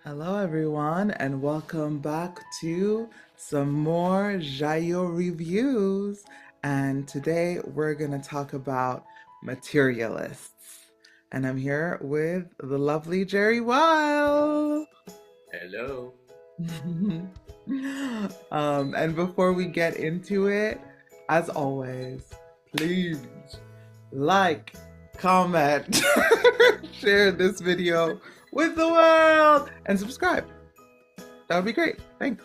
Hello, everyone, and welcome back to some more JaYo reviews. And today we're going to talk about Materialists. And I'm here with the lovely Jerry Weil. Hello. And before we get into it, as always, please like, comment, share this video with the world, and subscribe. That would be great. Thanks.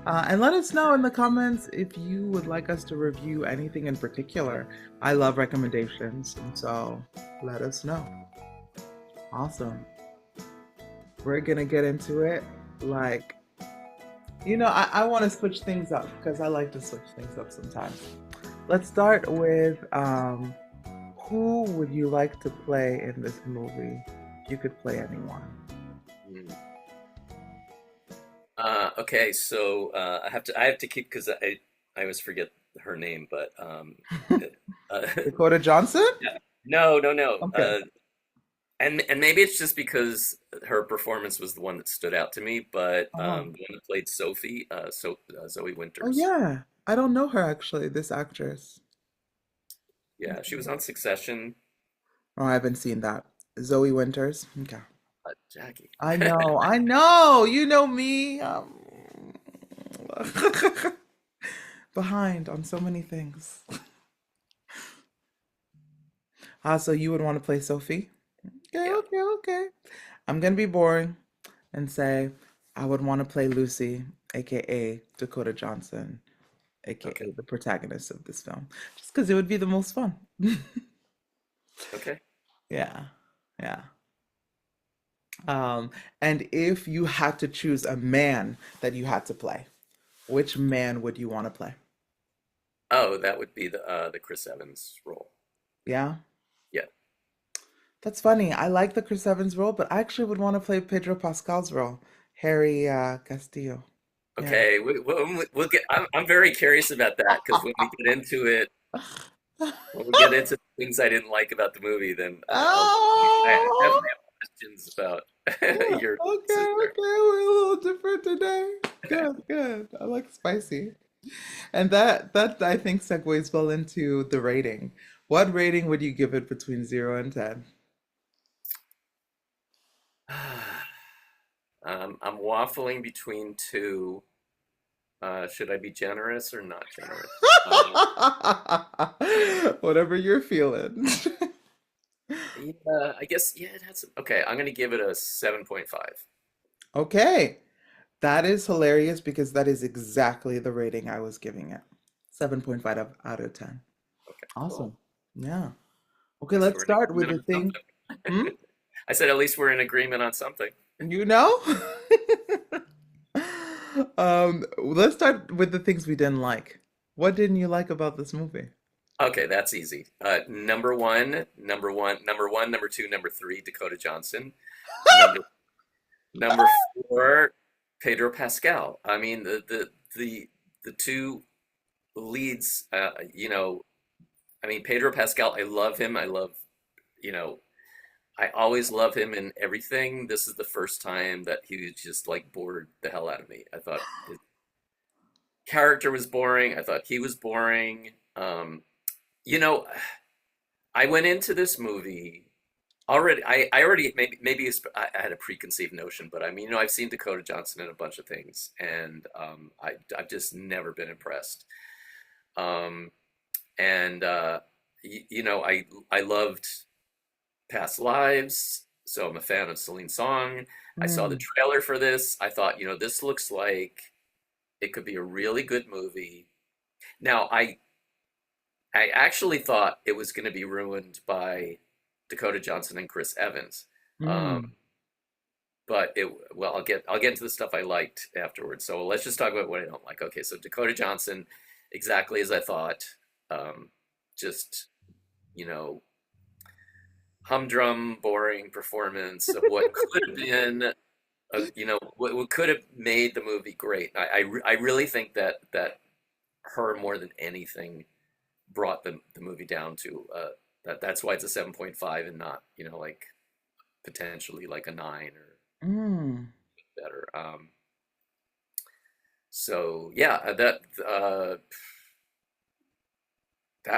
And let us know in the comments if you would like us to review anything in particular. I love recommendations, and so let us know. Awesome. We're gonna get into it. Like, I want to switch things up because I like to switch things up sometimes. Let's start with who would you like to play in this movie? If you could play anyone. Mm. I have to keep because I always forget her name, but uh, Dakota Johnson? yeah. No, no, no. Okay. And maybe it's just because her performance was the one that stood out to me, but Oh. the one that played Sophie, Zoe Oh Winters. yeah. I don't know her actually, this actress. Yeah, she was on Succession. Oh, I haven't seen that. Zoe Winters. Okay. Jackie. I know, I know. You know me. Behind on so many things. So you would want to play Sophie? Okay, Yeah. okay, okay. I'm gonna be boring and say I would want to play Lucy, aka Dakota Johnson, Okay. aka the protagonist of this film, just because it would be the most fun. Okay. Yeah, yeah. Um, and if you had to choose a man that you had to play, which man would you want to play? Oh, that would be the Chris Evans role. Yeah, Yeah. that's funny. I like the Chris Evans role, but I actually would want to play Pedro Pascal's role, Harry Castillo. Yeah. Okay, we'll get. I'm very curious about that because when we get into it, when we get into things I didn't like about the movie, then I Oh, definitely have questions about yeah. your Okay, choices there. okay. We're a little different today. Good, good. I like spicy. And that I think segues well into the rating. What rating would you give it between 0 and 10? I'm waffling between two. Should I be generous or not generous? Whatever you're feeling. Yeah, I guess yeah, it has. Okay, I'm gonna give it a 7.5. Okay. That is hilarious because that is exactly the rating I was giving it. 7.5 out of 10. Okay, cool. Awesome. Yeah. At Okay, least let's we're in start with agreement the on thing. Hmm? something. I said at least we're in agreement on something. You know? Let's start with the things we didn't like. What didn't you like about this movie? Okay, that's easy. Number one, number one, number one, number two, number three, Dakota Johnson. Number number four, Pedro Pascal. I mean the two leads. I mean Pedro Pascal. I love him. I love you know. I always love him in everything. This is the first time that he just like bored the hell out of me. I thought his character was boring. I thought he was boring. You know, I went into this movie already. I already maybe I had a preconceived notion, but I mean, I've seen Dakota Johnson in a bunch of things, and I've just never been impressed. Um, and I loved Past Lives, so I'm a fan of Celine Song. I saw the Hmm. trailer for this. I thought, this looks like it could be a really good movie. Now, I actually thought it was going to be ruined by Dakota Johnson and Chris Evans. Um, Hmm. but I'll get into the stuff I liked afterwards. So let's just talk about what I don't like. Okay, so Dakota Johnson, exactly as I thought. Um, just you know, humdrum, boring performance of what could have been. What could have made the movie great. I really think that her more than anything brought the movie down to that's why it's a 7.5 and not like potentially like a 9 or Mm. better. So yeah, that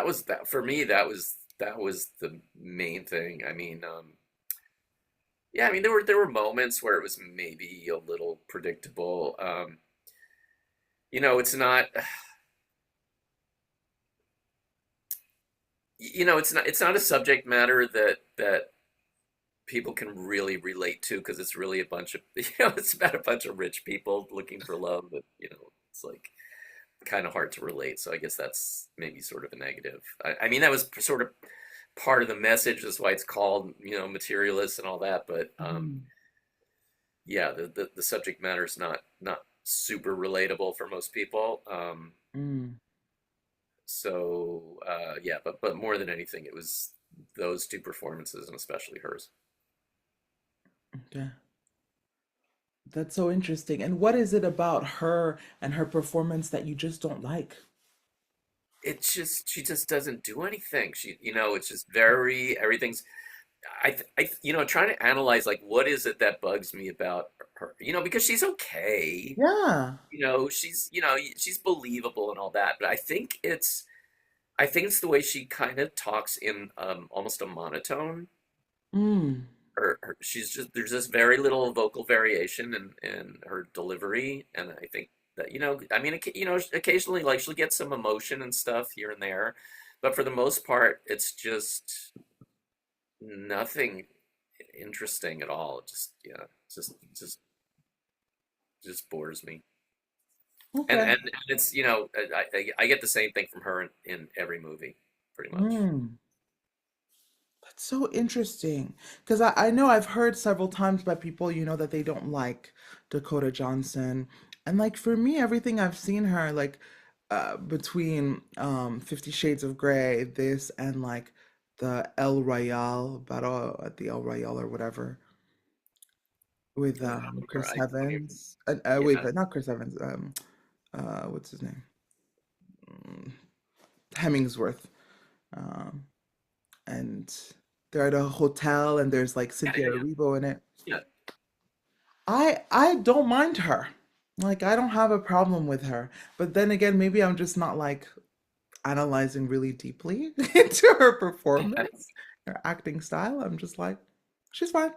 was that for me. That was the main thing. I mean, yeah, I mean there were moments where it was maybe a little predictable. It's not. It's not a subject matter that people can really relate to because it's really a bunch of it's about a bunch of rich people looking for love, but it's like kind of hard to relate. So I guess that's maybe sort of a negative. I mean, that was sort of part of the message. That's why it's called, materialists and all that. But Mm. yeah, the subject matter is not super relatable for most people. Mm. So yeah, but more than anything, it was those two performances and especially hers. Okay. That's so interesting. And what is it about her and her performance that you just don't like? It's just she just doesn't do anything. It's just very everything's. Trying to analyze like what is it that bugs me about her. Because she's okay. Yeah. She's believable and all that, but I think it's the way she kind of talks in almost a monotone. Mm. She's just there's just very little vocal variation in her delivery, and I think that I mean, occasionally like she'll get some emotion and stuff here and there, but for the most part, it's just nothing interesting at all. It just yeah, just bores me. And Okay. and, and it's I get the same thing from her in every movie, pretty much. Mm. That's so interesting. Because I know I've heard several times by people, that they don't like Dakota Johnson. And like for me, everything I've seen her, like between 50 Shades of Grey, this and like the El Royale battle at the El Royale or whatever with I don't Chris I don't even, Evans. Wait, yeah. but not Chris Evans. What's his name? Mm, Hemingsworth. Um, and they're at a hotel and there's like Yeah, yeah, Cynthia yeah. Erivo in it. Yeah. I don't mind her. Like I don't have a problem with her. But then again, maybe I'm just not like analyzing really deeply into her performance, her acting style. I'm just like, she's fine.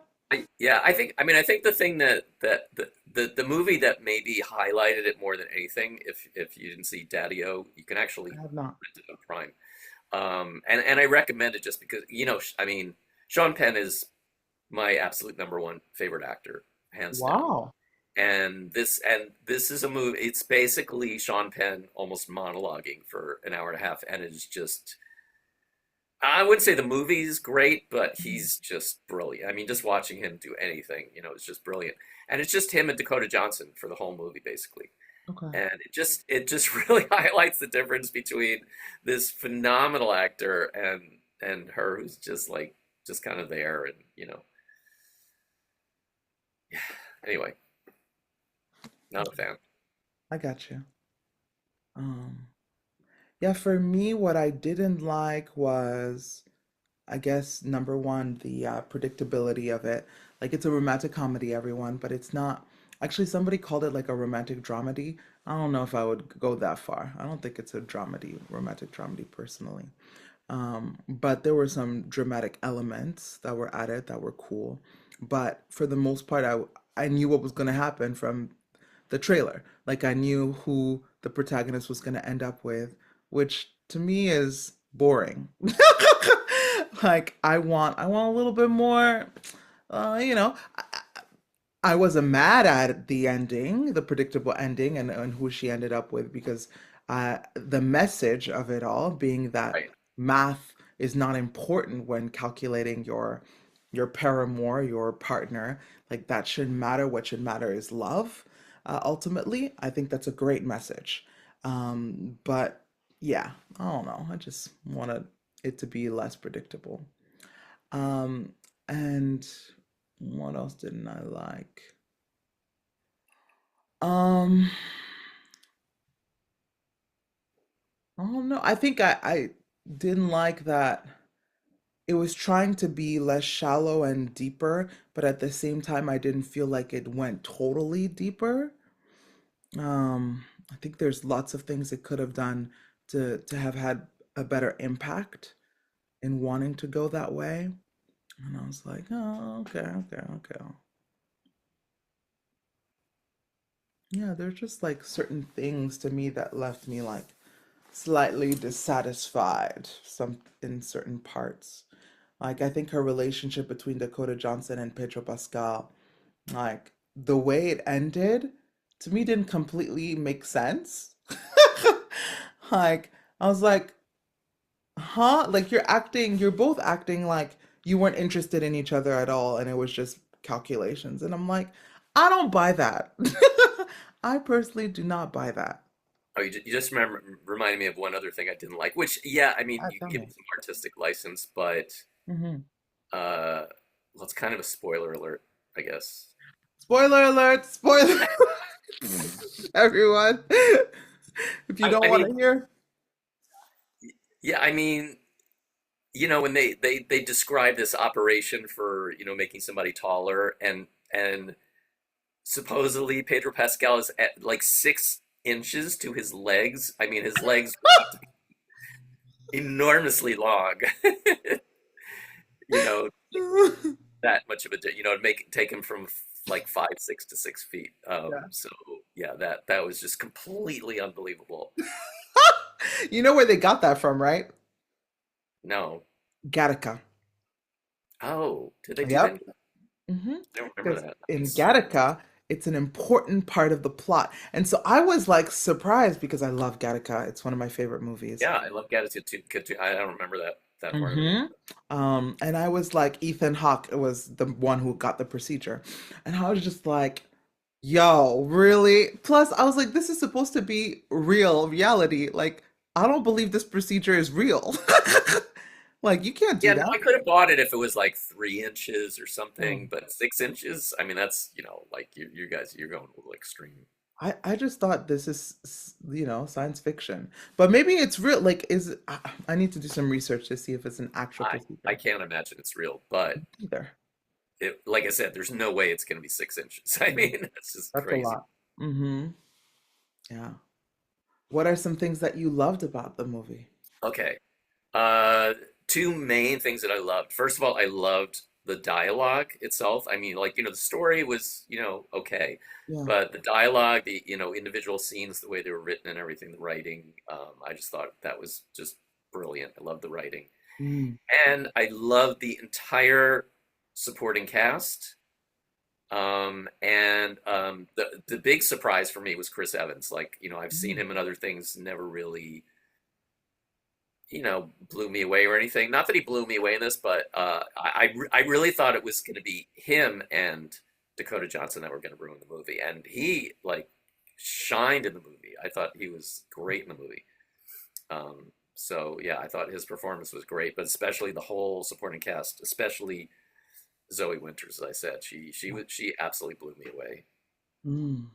Yeah, I think the thing that the movie that maybe highlighted it more than anything, if you didn't see Daddy-O, you can actually I have not. rent it on Prime. And I recommend it just because I mean, Sean Penn is my absolute number one favorite actor, hands down. Wow. And this is a movie. It's basically Sean Penn almost monologuing for an hour and a half, and it's just I wouldn't say the movie's great, but he's just brilliant. I mean, just watching him do anything, it's just brilliant. And it's just him and Dakota Johnson for the whole movie, basically. Okay. And it just really highlights the difference between this phenomenal actor and her who's just like just kind of there and yeah. Anyway, not a fan. I got you. Um, yeah, for me, what I didn't like was I guess number one, the predictability of it. Like it's a romantic comedy, everyone, but it's not. Actually, somebody called it like a romantic dramedy. I don't know if I would go that far. I don't think it's a dramedy, romantic dramedy personally. But there were some dramatic elements that were added that were cool. But for the most part, I knew what was going to happen from the trailer. Like I knew who the protagonist was going to end up with, which to me is boring. Like I want a little bit more. I wasn't mad at the ending, the predictable ending, and who she ended up with because the message of it all being that Right. math is not important when calculating your paramour, your partner. Like that shouldn't matter. What should matter is love. Ultimately, I think that's a great message. But yeah, I don't know. I just wanted it to be less predictable. Um, and what else didn't I like? Um, I don't know. I think I didn't like that. it was trying to be less shallow and deeper, but at the same time, I didn't feel like it went totally deeper. I think there's lots of things it could have done to have had a better impact in wanting to go that way. And I was like, oh, okay, okay, okay. Yeah, there's just like certain things to me that left me like slightly dissatisfied some in certain parts. Like I think her relationship between Dakota Johnson and Pedro Pascal, like the way it ended, to me didn't completely make sense. Like I was like, huh? Like you're both acting like you weren't interested in each other at all, and it was just calculations. And I'm like, I don't buy that. I personally do not buy that. Oh, you just reminded me of one other thing I didn't like, which, yeah, I mean, I you can tell give me. it some artistic license, but Hmm. uh, well, it's kind of a spoiler alert, I guess. Spoiler alert! Spoiler everyone. If you don't I want mean, to hear, yeah, I mean, when they describe this operation for, making somebody taller, and supposedly Pedro Pascal is at like 6 inches to his legs. I mean, his legs would have to be enormously long, you know, that much of a, to take him from like 5'6" to 6 feet. yeah. So yeah, that was just completely unbelievable. You know where they got that from, right? No. Gattaca. Oh, did they do that? Yep. Hmm. I don't remember Because that. in That's Gattaca, it's an important part of the plot. And so I was like surprised because I love Gattaca. It's one of my favorite movies. yeah, I love Gratitude too. I don't remember that part of it. Hmm. And I was like, Ethan Hawke was the one who got the procedure. And I was just like, yo, really? Plus, I was like, this is supposed to be real reality. Like, I don't believe this procedure is real. Like, you can't do Yeah, no, that. I could have bought it if it was like 3 inches or something, Mm. but 6 inches, I mean, that's, like you guys, you're going a little extreme. I just thought this is, science fiction. But maybe it's real. Like, I need to do some research to see if it's an actual I procedure. can't imagine it's real, but Either. like I said, there's no way it's going to be 6 inches. I Mm. mean, that's just That's a crazy. lot. Mm-hmm. Yeah. What are some things that you loved about the movie? Okay. Uh, Two main things that I loved. First of all, I loved the dialogue itself. I mean, like, the story was, okay, Yeah. but the dialogue, the, individual scenes, the way they were written and everything, the writing, I just thought that was just brilliant. I loved the writing. Mm. And I loved the entire supporting cast. And the big surprise for me was Chris Evans. Like, I've seen Mm. him in other things, never really blew me away or anything. Not that he blew me away in this, but I really thought it was going to be him and Dakota Johnson that were going to ruin the movie, and he like shined in the movie. I thought he was great in the movie. So yeah, I thought his performance was great, but especially the whole supporting cast, especially Zoe Winters, as I said, she absolutely blew me away. Mm.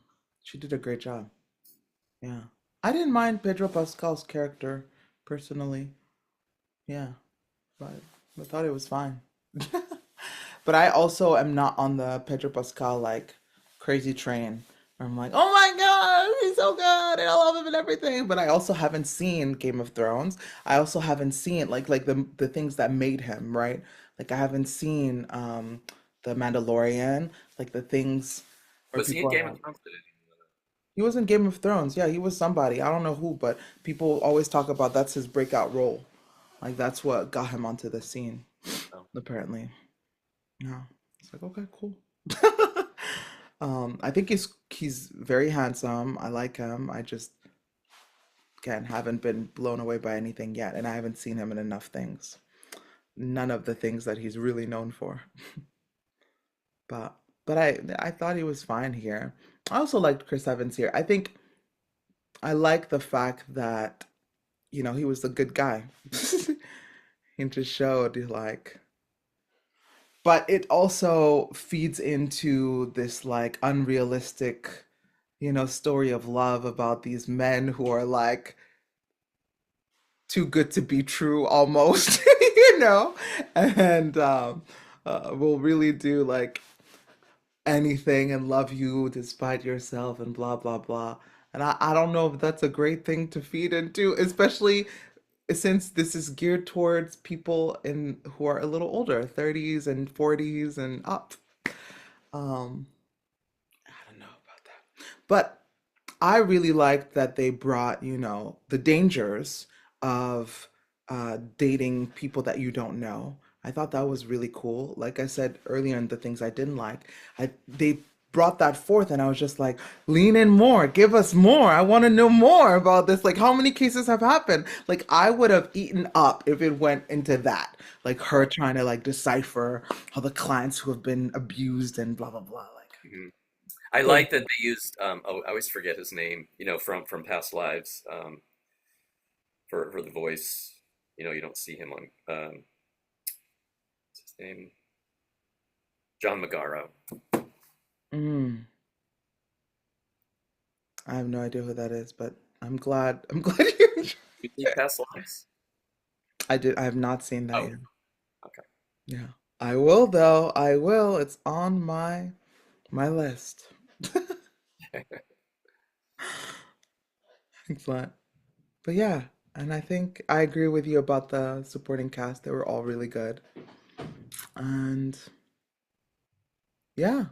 She did a great job. Yeah. I didn't mind Pedro Pascal's character personally. Yeah, but I thought it was fine. But I also am not on the Pedro Pascal like crazy train where I'm like, oh my God, he's so good and I love him and everything. But I also haven't seen Game of Thrones. I also haven't seen like the things that made him, right? Like I haven't seen The Mandalorian, like the things where Was he in people are Game of like, Thrones? he was in Game of Thrones. Yeah, he was somebody. I don't know who, but people always talk about that's his breakout role. Like that's what got him onto the scene, Oh, apparently. Yeah. It's like, okay, cool. I think he's very handsome. I like him. I just again haven't been blown away by anything yet, and I haven't seen him in enough things. None of the things that he's really known for. But I thought he was fine here. I also liked Chris Evans here. I think I like the fact that, he was a good guy. He just showed like, but it also feeds into this like unrealistic, story of love about these men who are like too good to be true almost. know, and will really do like anything and love you despite yourself and blah blah blah. And I don't know if that's a great thing to feed into, especially since this is geared towards people in who are a little older, 30s and 40s and up. Um, I don't know about that. But I really liked that they brought, the dangers of dating people that you don't know. I thought that was really cool. Like I said earlier in the things I didn't like, they brought that forth, and I was just like, lean in more, give us more. I want to know more about this. Like, how many cases have happened? Like, I would have eaten up if it went into that. Like her Right. trying to like decipher all the clients who have been abused and blah blah blah. Like, Mhm. I so like that they used oh, I always forget his name, from past lives, for the voice. You don't see him on what's his name? John Magaro. mm. I have no idea who that is, but I'm glad. I'm glad you enjoyed You see it. past lives? I did. I have not seen that Oh, yet. okay. Yeah, I will though. I will. It's on my list. Excellent. But yeah, and I think I agree with you about the supporting cast. They were all really good. And yeah,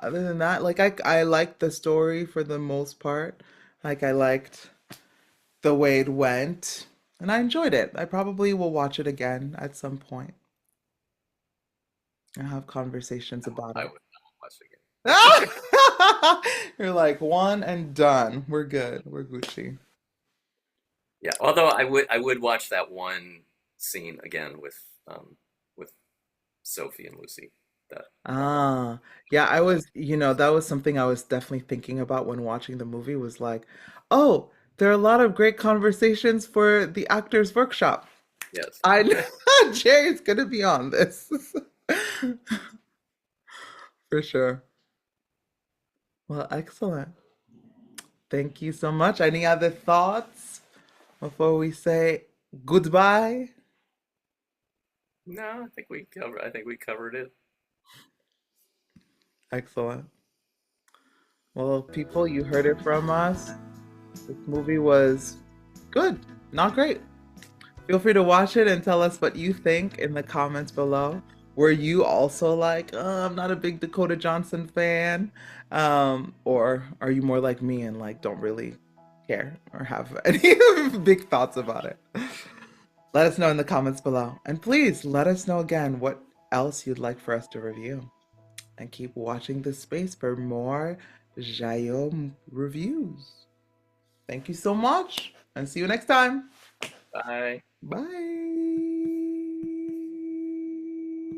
other than that, like I liked the story for the most part. Like I liked the way it went, and I enjoyed it. I probably will watch it again at some point and have conversations about I it. would not watch it again. You're like one and done. We're good. We're Gucci. Yeah, although I would watch that one scene again with Sophie and Lucy. That one. Ah, yeah, I That, was, that was something I was definitely thinking about when watching the movie was like, oh, there are a lot of great conversations for the actors workshop. yes. I know Jerry's gonna be on this for sure. Well, excellent. Thank you so much. Any other thoughts before we say goodbye? No, I think we covered it. Excellent. Well, people, you heard it from us. This movie was good, not great. Feel free to watch it and tell us what you think in the comments below. Were you also like, I'm not a big Dakota Johnson fan? Or are you more like me and like don't really care or have any big thoughts about it? Let us know in the comments below. And please let us know again what else you'd like for us to review. And keep watching this space for more JaYo reviews. Thank you so much and see you next time. Bye. Bye.